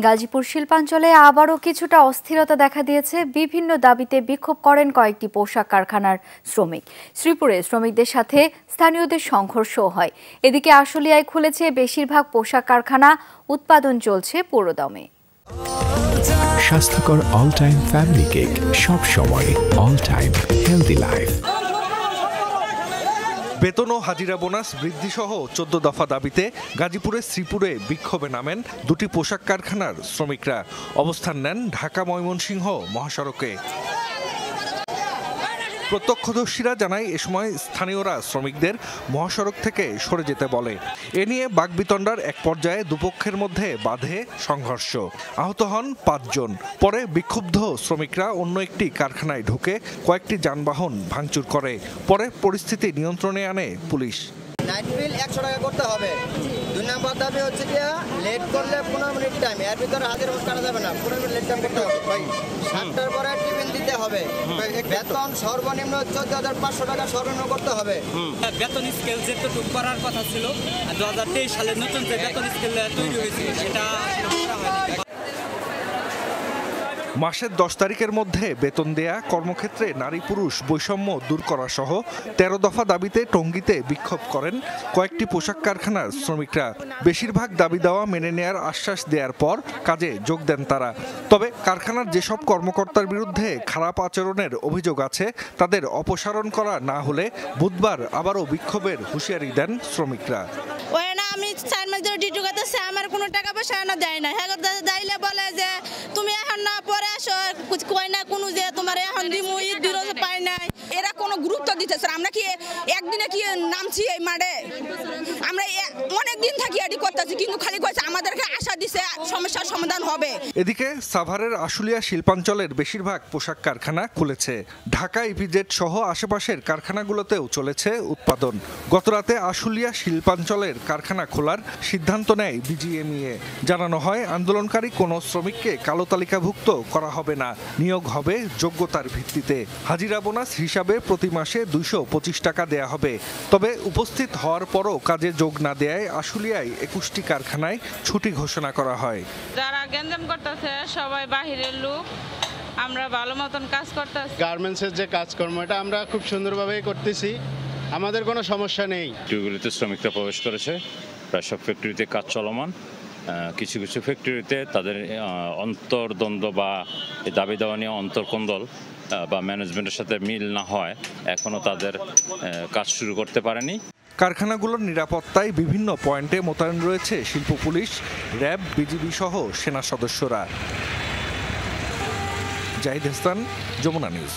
গাজীপুর শিল্পাঞ্চলে আবারও কিছুটা অস্থিরতা দেখা দিয়েছে। বিভিন্ন দাবিতে বিক্ষোভ করেন কয়েকটি পোশাক কারখানার শ্রমিক। শ্রীপুরে শ্রমিকদের সাথে স্থানীয়দের সংঘর্ষও হয়। এদিকে আশুলিয়ায় খুলেছে বেশিরভাগ পোশাক কারখানা, উৎপাদন চলছে পুরোদমে। স্বাস্থ্যকর অল টাইম ফ্যামিলি কেক, সব সময় অল টাইম হেলদি লাইফ। বেতন ও হাজিরা বোনাস বৃদ্ধি সহ 14 দফা দাবিতে গাজীপুরের শ্রীপুরে বিক্ষোভে নামেন দুটি পোশাক কারখানার শ্রমিকরা। অবস্থান নেন ঢাকা ময়মনসিংহ মহাসড়কে। প্রত্যক্ষদর্শীরা জানায় এ সময় স্থানীয়রা শ্রমিকদের মহাসড়ক থেকে সরে যেতে বলে। এ নিয়ে বাকবিতণ্ডার এক পর্যায়ে দুপক্ষের মধ্যে বাধে সংঘর্ষ। আহত হন 5 জন। পরে বিক্ষুব্ধ শ্রমিকরা অন্য একটি কারখানায় ঢুকে কয়েকটি যানবাহন ভাঙচুর করে। পরে পরিস্থিতি নিয়ন্ত্রণে আনে পুলিশ। নাইট বিল 100 টাকা করতে হবে। 2 নম্বর দাবি হচ্ছে কি লেট করলে 15 মিনিট টাইম, এর ভিতরে হাজির কাটা যাবে না, 15 মিনিট লেট টাইম করতে হবে। 7টার পরে টিফিন দিতে হবে। বেতন সর্বনিম্ন 14,500 টাকা সর্বনিম্ন করতে হবে। বেতন স্কেল যেটুকু করার কথা ছিল 2023 সালে নতুন যে বেতন স্কেল তৈরি হয়েছে সেটা মাসের 10 তারিখের মধ্যে বেতন দেয়া, কর্মক্ষেত্রে নারী পুরুষ বৈষম্য দূর করা সহ 13 দফা দাবিতে টঙ্গীতে বিক্ষোভ করেন কয়েকটি পোশাক কারখানার শ্রমিকরা। বেশিরভাগ দাবি দেওয়া মেনে নেয়ার আশ্বাস দেওয়ার পর কাজে যোগ দেন তারা। তবে কারখানার যেসব কর্মকর্তার বিরুদ্ধে খারাপ আচরণের অভিযোগ আছে তাদের অপসারণ করা না হলে বুধবার আবারও বিক্ষোভের হুঁশিয়ারি দেন শ্রমিকরা। আমি 4 মাস ধরে ডিউটি করতেছি, আমার কোনো টাকা পয়সা না দেয় না। হ্যাঁ দাইলে বলে যে তুমি এখন না পরে আসো, কয় না কোনো যে তোমার এখন দিমু ঈদ বিরোধ পাই নাই। এরা কোনো গুরুত্ব দিতেছে। আমরা কি একদিনে কি নামছি এই মাঠে? আমরা অনেক দিন থাকি এডি করতেছি, কিন্তু খালি কইছে আমাদেরকে আশা দিছে সমস্যার সমাধান হবে। এদিকে সাভারের আশুলিয়া শিল্পাঞ্চলের বেশিরভাগ পোশাক কারখানা খুলেছে। ঢাকা ইপিজেড সহ আশেপাশের কারখানাগুলোতেও চলেছে উৎপাদন। গতরাতে আশুলিয়া শিল্পাঞ্চলের কারখানা খোলার সিদ্ধান্ত নেয় বিজিএমইএ। জানানো হয় আন্দোলনকারী কোনো শ্রমিককে কালো তালিকাভুক্ত করা হবে না, নিয়োগ হবে যোগ্যতার ভিত্তিতে। হাজিরা বোনাস হিসাবে প্রতি মাসে 225 টাকা দেয়া হবে। তবে উপস্থিত হওয়ার পরও কাজে যোগ না দেয়ায় আশুলিয়ায় 21টি কারখানায় ছুটি ঘোষণা করা হয়। যারা গ্যাঞ্জাম করতেছে সবাই বাহিরের লোক, আমরা ভালো মতন কাজ করতেছি। গার্মেন্টসের যে কাজকর্ম এটা আমরা খুব সুন্দরভাবেই করতেছি, আমাদের কোনো সমস্যা নেই। ফ্যাক্টরিগুলিতে শ্রমিকরা প্রবেশ করেছে, প্রায় সব ফ্যাক্টরিতে কাজ চলমান। কিছু কিছু ফ্যাক্টরিতে তাদের অন্তর্দ্বন্দ্ব বা দাবি দেওয়া নিয়ে অন্তর্কন্দল বা ম্যানেজমেন্টের সাথে মিল না হয় এখনও তাদের কাজ শুরু করতে পারেনি। কারখানাগুলোর নিরাপত্তায় বিভিন্ন পয়েন্টে মোতায়েন রয়েছে শিল্প পুলিশ, র্যাব, বিজিবি সহ সেনা সদস্যরা। জাহিদ হাসান, যমুনা নিউজ।